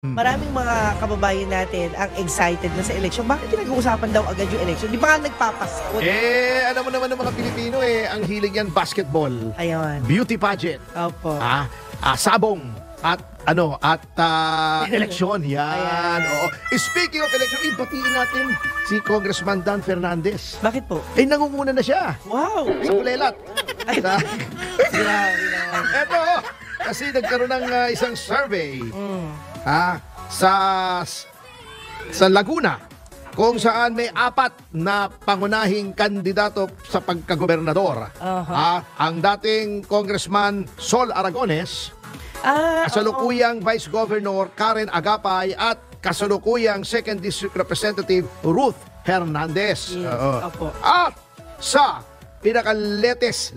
Maraming mga kababayan natin ang excited na sa election. Bakit pinag-uusapan daw agad yung election? Di ba nga nagpapasko? Alam mo naman ng mga Pilipino ang hilig yan basketball, Ayun. beauty pageant, Opo. sabong, at eleksyon. Yan. Ayan. Oo. Speaking of election, batiin natin si Congressman Dan Fernandez. Bakit po? Nangunguna na siya Wow! sa kulelat. Grabe naman. Eto, kasi nagkaroon ng isang survey sa Laguna, kung saan may 4 na pangunahing kandidato sa pagkagobernador. Ang dating Congressman Sol Aragones, kasalukuyang Vice Governor Karen Agapay, at kasalukuyang 2nd District Representative Ruth Hernandez. Yes, opo. At sa pinaka-letes.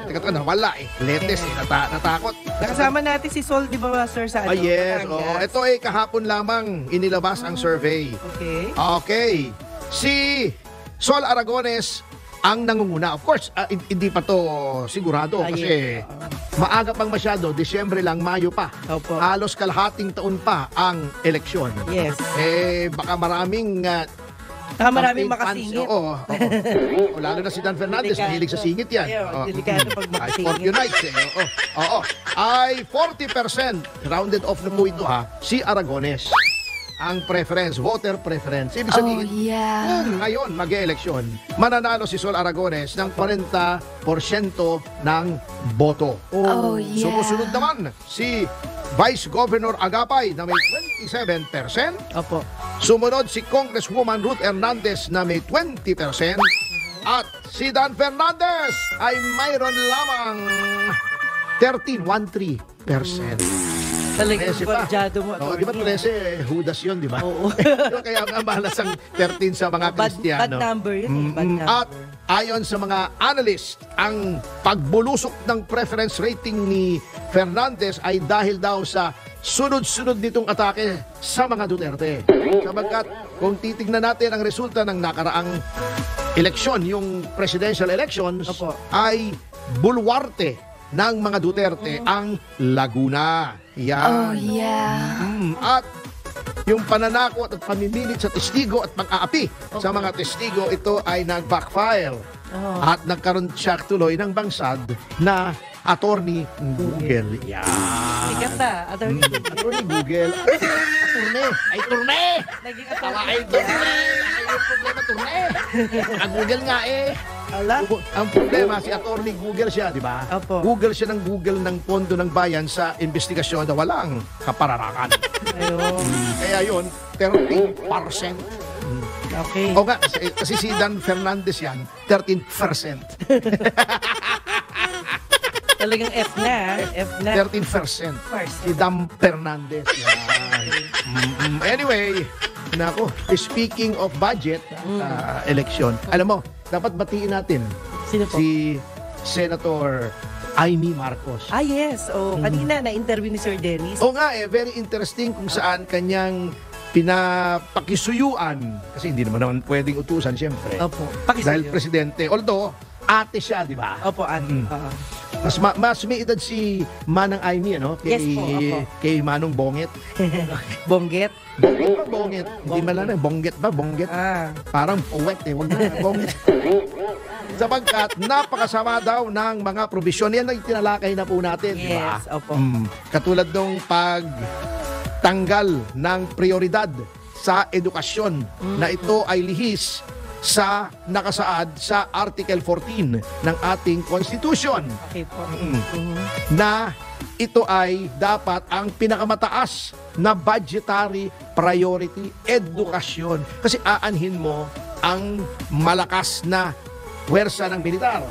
Teka, nawala Letes, natakot. Nakasama natin si Sol, di ba, sir, sa ano? Yes. Batangas? Ito kahapon lamang inilabas ang survey. Okay. Okay. Si Sol Aragones ang nangunguna. Of course, hindi pa to sigurado kasi maaga pang masyado. Disyembre lang, Mayo pa. Opo. Halos kalahating taon pa ang eleksyon. Yes. Baka maraming Maraming campaign makasingit. Oo. Lalo na si Dan Fernandez, Delikado. mahilig sa singit yan. Delikado pag makasingit. Scorpio Nights Oo. Ay 40%, rounded off na po ito si Aragones. Ang preference, voter preference. Ibig sabihin, ngayon, mag-e-eleksyon, mananalo si Sol Aragones ng 40% ng boto. Sumusunod naman si Vice Governor Agapay na may 27%. Opo. Sumunod si Congresswoman Ruth Hernandez na may 20%. At si Dan Fernandez ay mayroon lamang 13%. Talagang 13 pa. barjado mo. Di ba 13, Judas yun, di ba? Oo. Kaya nga malas ang 13 sa mga Kristiyano. Bad number yun. Bad number. At ayon sa mga analyst, ang pagbulusok ng preference rating ni Fernandez ay dahil daw sa sunod-sunod nitong atake sa mga Duterte. Sapagkat kung titignan natin ang resulta ng nakaraang eleksyon, yung presidential elections, Opo. ay bulwarte ng mga Duterte ang Laguna. Yan. At yung pananakot at pamimilit sa testigo at pang-aapi sa mga testigo, ito ay nag-backfire. At nagkaroon siya tuloy ng bangsad na attorney Google. Yan. Sikat na. Attorney Google. Turne! Naging Ay, turne! Yung problema, turne! Ang Google nga Ala? Ang problema, si attorney Google siya, di ba? Opo. Google siya ng Google ng pondo ng bayan sa investigasyon na walang kapararakan. Ayun. Kaya yun, 13%. Okay. O nga, kasi si Dan Fernandez yan, 13%. Talagang F na. F na. 13%. Si Dan Fernandez. Yan. Anyway, nako, speaking of budget, election, alam mo, dapat batiin natin Sino po? si Senator Amy Marcos. Yes. Kanina na-interview ni Sir Dennis. O nga very interesting kung saan kanyang pinapakisuyuan. Kasi hindi naman pwedeng utusan, siyempre. Opo. Dahil Pakisuyo. presidente. Although, ate siya, di ba? Opo, ate. Mas may edad si Manang Amy, ano? Yes po, opo. Kay Manong Bonget. Bongget. Bonget ba? Bonget. Hindi man lang, Bonget ba? Bonget. Parang puwet Huwag na, Bonget. Sapagkat napakasama daw ng mga probisyon. Yan ang tinalakay na po natin, di ba? Yes, opo. Katulad nung pagtanggal ng prioridad sa edukasyon na ito ay lihis sa nakasaad sa Article 14 ng ating Constitution Okay po. na ito ay dapat ang pinakamataas na budgetary priority, edukasyon. Kasi aanhin mo ang malakas na puwersa ng militar.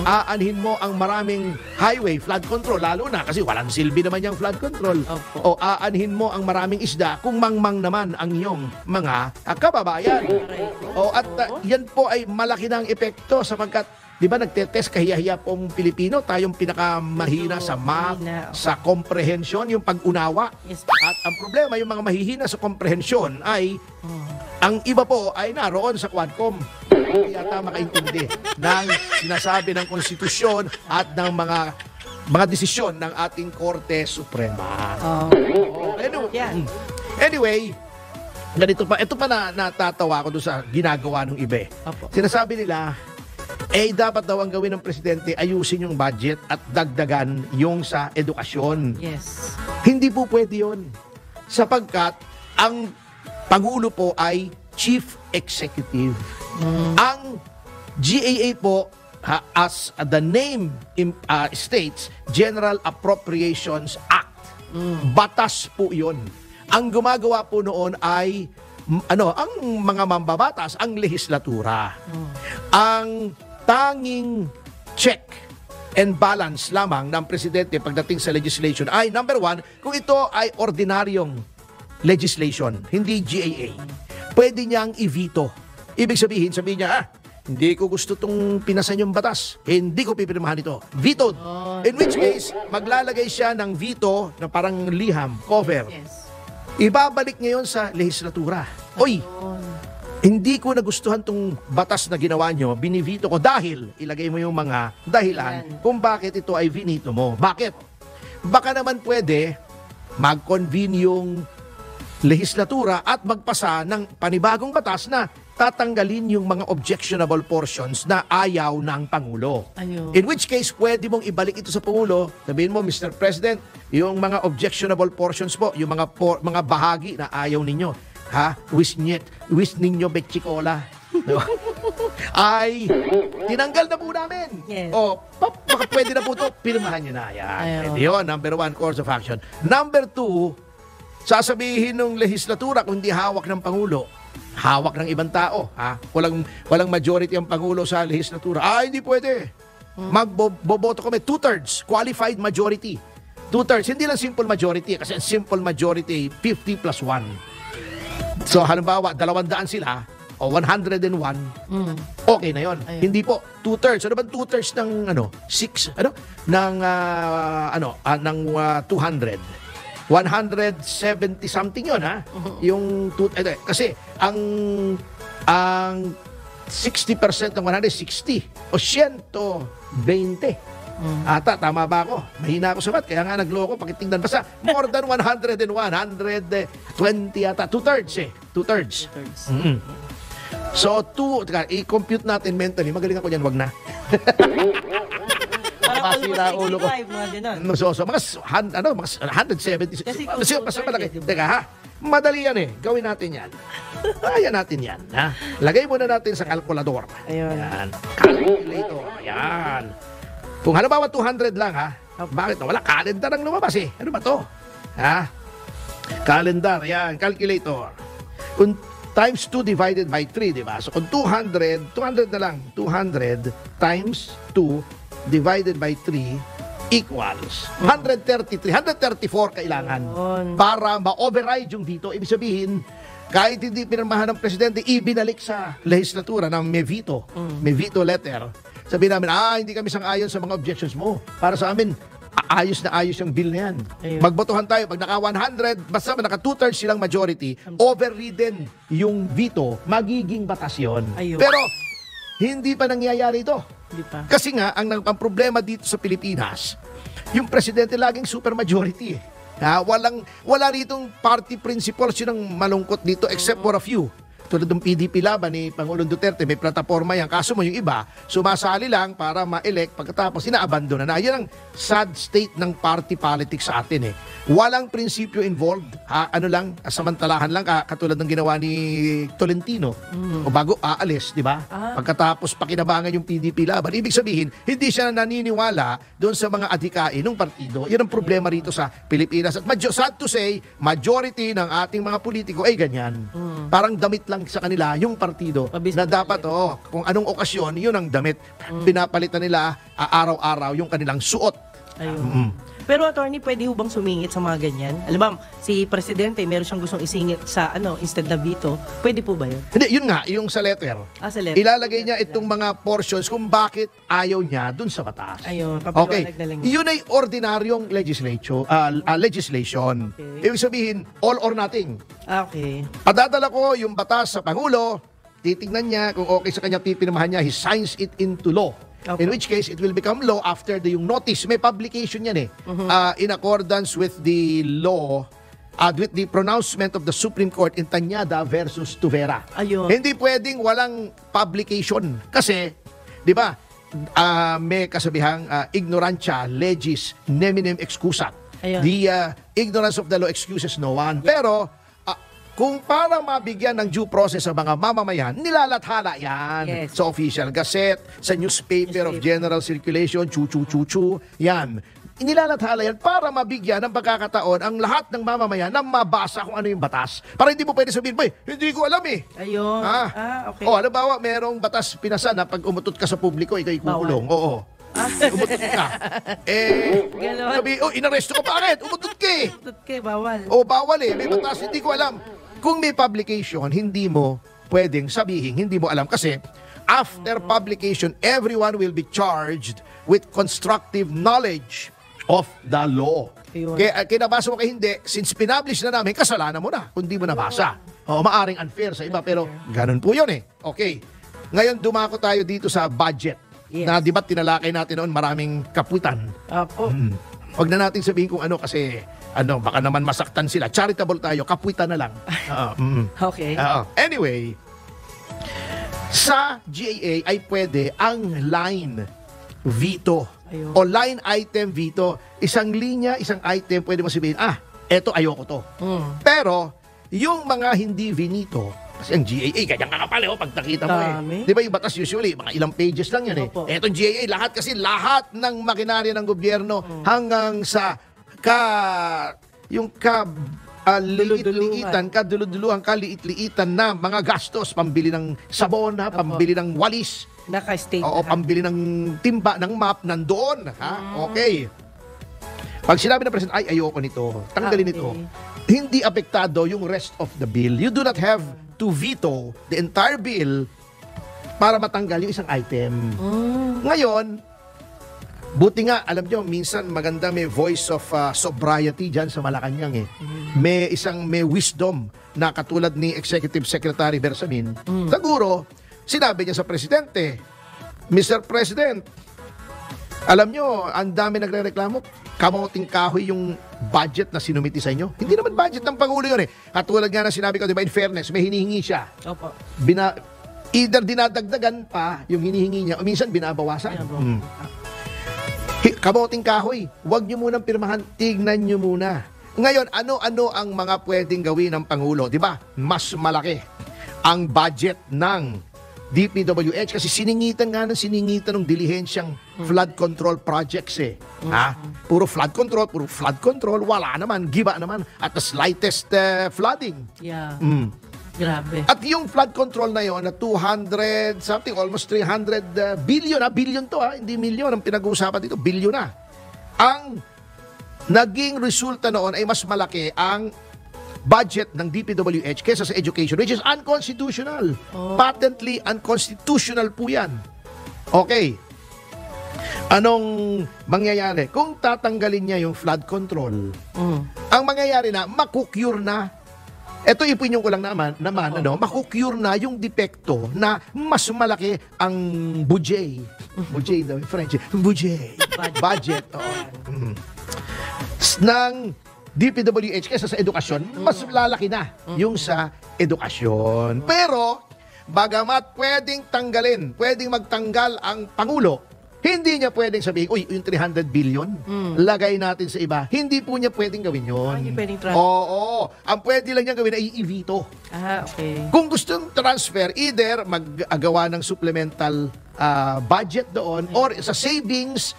Aanhin mo ang maraming highway, flood control, lalo na kasi walang silbi naman yung flood control. Opo. O aanhin mo ang maraming isda kung mangmang naman ang iyong mga kababayan. At yan po ay malaki ng epekto sapagkat di ba nagtetest kahiya-hiya pong Pilipino, tayong pinakamahina sa math, sa comprehension, yung pag-unawa. Yes. At ang problema, yung mga mahihina sa comprehension ay ang iba po ay naroon sa Quadcom. Hindi yata makaintindi ng sinasabi ng konstitusyon at ng mga mga desisyon ng ating Korte Suprema. Anyway, ganito pa. Ito pa natatawa ko doon sa ginagawa ng iba. Sinasabi nila, dapat daw ang gawin ng presidente, ayusin yung budget at dagdagan yung sa edukasyon. Yes. Hindi po pwede yun. Sapagkat ang Pangulo po ay Chief Executive. Ang GAA po, as the name states, General Appropriations Act. Batas po yun. Ang gumagawa po noon ay ang mga mambabatas, ang lehislatura. Ang tanging check and balance lamang ng presidente pagdating sa legislation ay, number one, kung ito ay ordinaryong legislation, hindi GAA, pwede niyang i-veto. Ibig sabihin niya, hindi ko gusto itong pinasan yung batas. Hindi ko pipirmahan ito. Vetoed. In which case, maglalagay siya ng veto na parang liham, cover. Yes. Ibabalik ngayon sa lehislatura. Oy, hindi ko nagustuhan tong batas na ginawa nyo, binivito ko dahil, ilagay mo yung mga dahilan kung bakit ito ay vinito mo. Bakit? Baka naman pwede mag-convene yung lehislatura at magpasa ng panibagong batas na tatanggalin yung mga objectionable portions na ayaw ng Pangulo. In which case, pwede mong ibalik ito sa Pangulo. Sabihin mo, Mr. President, yung mga objectionable portions po, yung mga bahagi na ayaw ninyo, wish ninyo betchikola. Ay, tinanggal na po namin. Yes. Baka pwede na po ito, pirmahan nyo na. Yan. Yun, number one, course of action. Number two, sasabihin ng lehislatura kung hindi hawak ng Pangulo, hawak ng ibang tao. Walang majority ang Pangulo sa lehislatura. Hindi pwede. Magboboto kami, 2/3, qualified majority. 2/3, hindi lang simple majority, kasi simple majority, 50 plus 1. So, halimbawa, 200 sila, o 101, okay na yon. Hindi po, 2/3. Ano ba 2/3 ng, 6, ng 200? 170 something yun, yung kasi ang 60% ng 160 o 120. Ata, tama ba ako? Mahina ako sa math, kaya nga nagloko, pakitingnan basta more than 101, 120 ata, 2/3 2/3. So, i-compute natin mentally, magaling ako dyan, wag na. Masira ulo ko. Mga 170. Kasi mas malaki. Teka madali yan Gawin natin yan. Kaya natin yan. Lagay muna natin sa kalkulador. Ayan. Calculator. Ayan. Kung halimbawa 200 lang bakit wala? Calendar ang lumabas Ano ba to? Calendar. Ayan. Calculator. Kung times 2 divided by 3, diba? So kung 200 na lang. 200 times 2 divided by 3 equals 133, 134 kailangan para ma-override yung veto. Ibig sabihin, kahit hindi pinirmahan ng presidente, ibinalik sa lehislatura ng may veto letter. Sabihin namin, hindi kami sang-ayon sa mga objections mo. Para sa amin, ayos na ayos yung bill na yan. Magbotohan tayo. Pag naka 100, basta naka 2/3 silang majority, overridden yung veto, magiging batas yun. Pero, hindi pa nangyayari ito. Kasi nga, ang problema dito sa Pilipinas, yung presidente laging supermajority. Wala ritong party principles, yun ang malungkot dito, except for a few. Tulad ng PDP laban ni Pangulong Duterte, may plataforma yan. Kaso mo yung iba, sumasali lang para ma-elect, pagkatapos inaabandona na. Yan ang sad state ng party politics sa atin Walang prinsipyo involved. Samantalahan lang, katulad ng ginawa ni Tolentino. O bago aalis, di ba? Pagkatapos pakinabangan yung PDP laban. Ibig sabihin, hindi siya naniniwala doon sa mga adhikain ng partido. Yan ang problema rito sa Pilipinas. At sad to say, majority ng ating mga politiko ay ganyan. Parang damit lang sa kanila yung partido na dapat kung anong okasyon, yun ang damit. Pinapalitan nila araw-araw yung kanilang suot. Pero attorney, pwede bang sumingit sa mga ganyan? Alam ba, si presidente, meron siyang gustong isingit sa instead na veto. Pwede po ba yun? Hindi, yun nga, yung sa letter. Sa letter. Ilalagay niya itong mga portions kung bakit ayaw niya dun sa batas. Papaliwanag na lang. Yun ay ordinaryong legislation. Ibig sabihin, all or nothing. Okay. Padadala ko yung batas sa Pangulo, titignan niya kung okay sa kanya, pipirmahan niya, he signs it into law. Opo. In which case, it will become law after yung notice. May publication yan in accordance with the law, with the pronouncement of the Supreme Court in Tanyada versus Tuvera. Ayun. Hindi pwedeng walang publication. Kasi, di ba, may kasabihang ignorantia legis neminem excusat. Ayun. The ignorance of the law excuses no one. Pero, kung para mabigyan ng due process sa mga mamamayan, nilalathala yan Yes. sa official gazette, sa newspaper of general circulation, chu-chu-chu-chu, yan. Nilalathala yan para mabigyan ng pagkakataon ang lahat ng mamamayan na mabasa kung ano yung batas. Para hindi mo pwede sabihin, "Boy, hindi ko alam eh." Ayun. Okay. O, halimbawa, merong batas pinasa na pag umutot ka sa publiko, ikaw ikukulong. Oo. Umutot ka. Ganon. Sabi, inaresto ka, bakit? Umutot ka eh. Tut kay bawal. O, bawal eh. May batas, hindi ko alam. Kung may publication, hindi mo pwedeng sabihin, hindi mo alam. Kasi, after publication, everyone will be charged with constructive knowledge of the law. Ayun. Kaya kinabasa mo kay hindi, since pinablish na namin, kasalanan mo na kung di mo nabasa. O, maaring unfair sa iba, pero ganun po yun eh. Okay. Ngayon, dumako tayo dito sa budget. Yes. Na di ba tinalakay natin noon, maraming kaputan. Opo. Huwag na natin sabihin kung ano kasi baka naman masaktan sila. Charitable tayo, kapuitan na lang. Okay. Anyway, sa GAA ay pwede ang line veto. Ayun. O line item veto. Isang linya, isang item, pwede mo sabihin, eto ayoko to. Pero, yung mga hindi vinito, kasi ang GAA, kanyang kakapal pag nakita mo Dami. Di ba yung batas usually, mga ilang pages lang yan Opo. Etong GAA, lahat ng makinarya ng gobyerno hanggang sa liit-liitan, kaduluduluhan, kaliit-liitan na mga gastos, pambili ng sabon, pambili ng walis, Naka-state. pambili ng timba, ng map, nandoon. Okay. Pag sinabi ng President, ayoko nito, tanggalin Okay. ito, hindi apektado yung rest of the bill. You do not have to veto the entire bill para matanggal yung isang item. Ngayon, buti nga, alam nyo, minsan maganda may voice of sobriety dyan sa Malacanang May wisdom na katulad ni Executive Secretary Bersamin. Siguro, sinabi niya sa Presidente, Mr. President, alam nyo, ang dami nagre-reklamo, kamoting kahoy yung budget na sinumiti sa inyo. Hindi naman budget ng Pangulo yun Katulad nga na sinabi ko, di ba, in fairness, may hinihingi siya. Opo. Either dinadagdagan pa yung hinihingi niya o minsan binabawasan. Kamoting kahoy, huwag nyo munang pirmahan, tignan nyo muna. Ngayon, ano-ano ang mga pwedeng gawin ng Pangulo? Di ba? Mas malaki ang budget ng DPWH kasi siningitan ng dilihensyang flood control projects Puro flood control, wala naman, giba naman at the slightest flooding. Yeah. Grabe. At yung flood control na yon na 200 something, almost 300 billion, billion to hindi milyon ang pinag-uusapan dito, billion na. Ang naging resulta noon ay mas malaki ang budget ng DPWH kesa sa education, which is unconstitutional. Patently unconstitutional po yan. Okay. Anong mangyayari? Kung tatanggalin niya yung flood control, ang mangyayari na, makukure na. Ito ipinyon ko lang naman makukure na yung depekto na mas malaki ang budget. Budget daw, French. Budget. Ng DPWH kesa sa edukasyon, mas lalaki na yung sa edukasyon. Pero, bagamat pwedeng magtanggal ang Pangulo, hindi niya pwedeng sabihin, yung 300 billion, lagay natin sa iba. Hindi po niya pwedeng gawin yun. Hindi pwedeng transfer. Oo. Ang pwede lang niya gawin ay i-veto. Okay. Kung gustong transfer, either mag-agawa ng supplemental budget doon or sa savings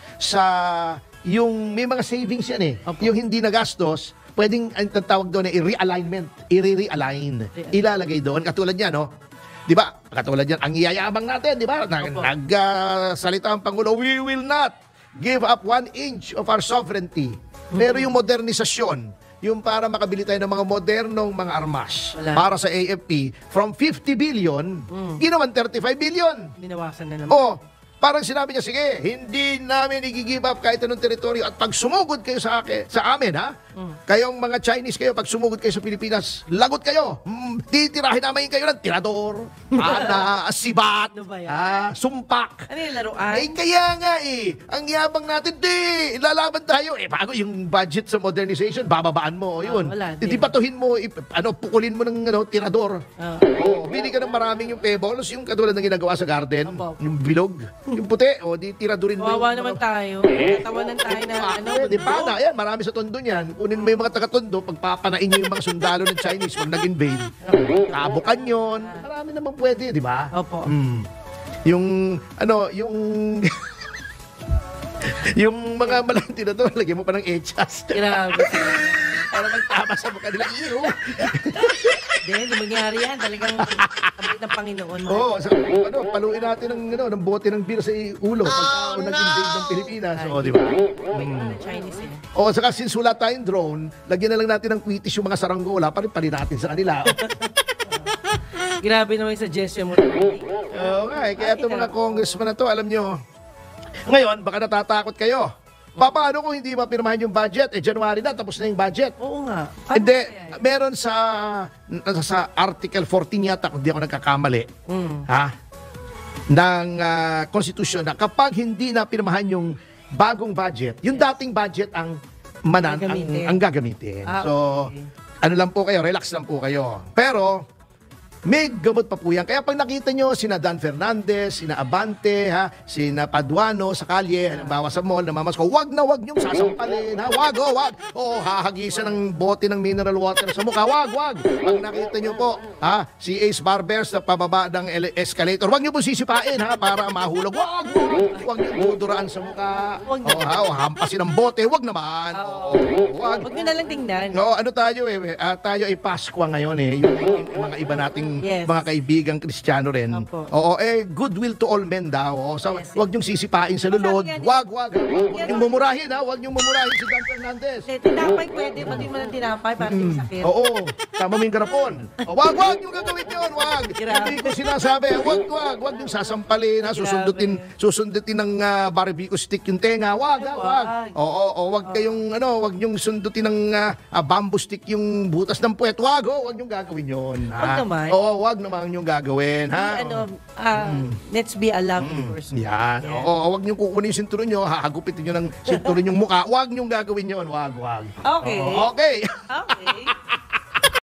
yung may mga savings yan Okay. Yung hindi nagastos, pwedeng ang tawag doon ay realignment. I-realign. Ilalagay doon. Katulad niya, Di ba? Katulad yan, ang iyayabang natin, di ba? Nagsalita ang Pangulo, we will not give up 1 inch of our sovereignty. Pero yung modernisasyon, yung para makabili tayo ng mga modernong mga armas para sa AFP, from 50 billion, ginawan 35 billion. Binawasan na naman. Parang sinabi niya, sige, hindi namin i-give up kahit anong teritoryo at pag sumugod kayo sa amin, ha? Kayong mga Chinese kayo, pag sumugod kayo sa Pilipinas, lagot kayo. Titirahin namin kayo ng tirador, sibat, Ano ba yan? sumpak. Ano yung laruan? Kaya nga ang yabang natin, lalaban tayo. Bago yung budget sa modernization, bababaan mo, yun. Wala din. Hindi patuhin mo, pukulin mo ng tirador. Bili ka ng maraming yung pebbles, yung katulad ng ginagawa sa garden, Opo. yung bilog, yung puti, di tiradurin mo. Kawawa yung naman mga- tayo. Tatawanan tayo na Di ba? Ayan, marami sa tondo niyan. Kunin mo yung mga taga-tondo, pagpapanain nyo yung mga sundalo ng Chinese pag nag-invade. Kabukan yun. Marami naman pwede, di ba? Opo. Yung, yung mga malanti na to, lagyan mo pa ng echas. Grabe. Para magtama sa mukha nila. Iyo. Hindi mangyari yan. Talagang kabit ng Panginoon. Oo, paluin natin ng bote ng beer sa ulo pagka nag-invade ng Pilipinas. Oo, di ba? Chinese eh. O, saka since wala tayong drone, lagyan na lang natin ng kwitis yung mga saranggola para pali natin sa kanila. Grabe naman yung suggestion mo. Oo nga, kaya itong mga congressman na to, alam nyo, ngayon, baka natatakot kayo. Paano kung hindi mapirmahan yung budget? January na, tapos na yung budget. Oo nga. Hindi, meron sa Article 14 yata, kung di ako nagkakamali, ng Constitution na kapag hindi na pirmahan yung bagong budget, yung dating budget ang gagamitin. So, okay. ano lang po kayo, relax lang po kayo. Pero, may gamot pa po yan. Kaya pag nakita nyo, sina Dan Fernandez, sina Abante, sina Paduano sa kalye, halimbawa sa mall, namamasko, wag nyong sasampalin, wag. Hahagisan ng bote ng mineral water sa mukha, wag. Pag nakita nyo po, si Ace Barbers na pababa ng escalator, wag nyo po sisipain, para mahulog, wag nyo buduraan sa mukha, hampasin ng bote, wag naman, wag. Huwag nyo nalang tingnan. No, ano tayo tayo ay Pasko ngayon yung mga iba nating mga kaibigang Kristiyano rin. Opo. Oo, goodwill to all men daw. So, Yes. wag niyong sisipain sa lulod. Sabi nga Wag niyong mumurahin, wag niyong mumurahin si Dan Fernandez. Tinapay pwede. Pati mo ng tinapay para hindi sakit. Oo, tama mo yung garapon. Wag niyong gagawin yun, wag. Grabe. Hindi ko sinasabi, wag niyong sasampalin, susundutin ng barbecue stick yung tenga. Wag. Oo, wag niyong sundutin ng bamboo stick yung butas ng puwet. Wag niyong gagawin yun. Wag naman. Oo, wag naman yung gagawin, Let's be a loving person. Yan. Oo, wag niyong kukunin yung sinturon niyo, hahagupitin niyo ng sinturon yung mukha. Wag niyong gagawin yun. Wag. Okay. Okay. Okay.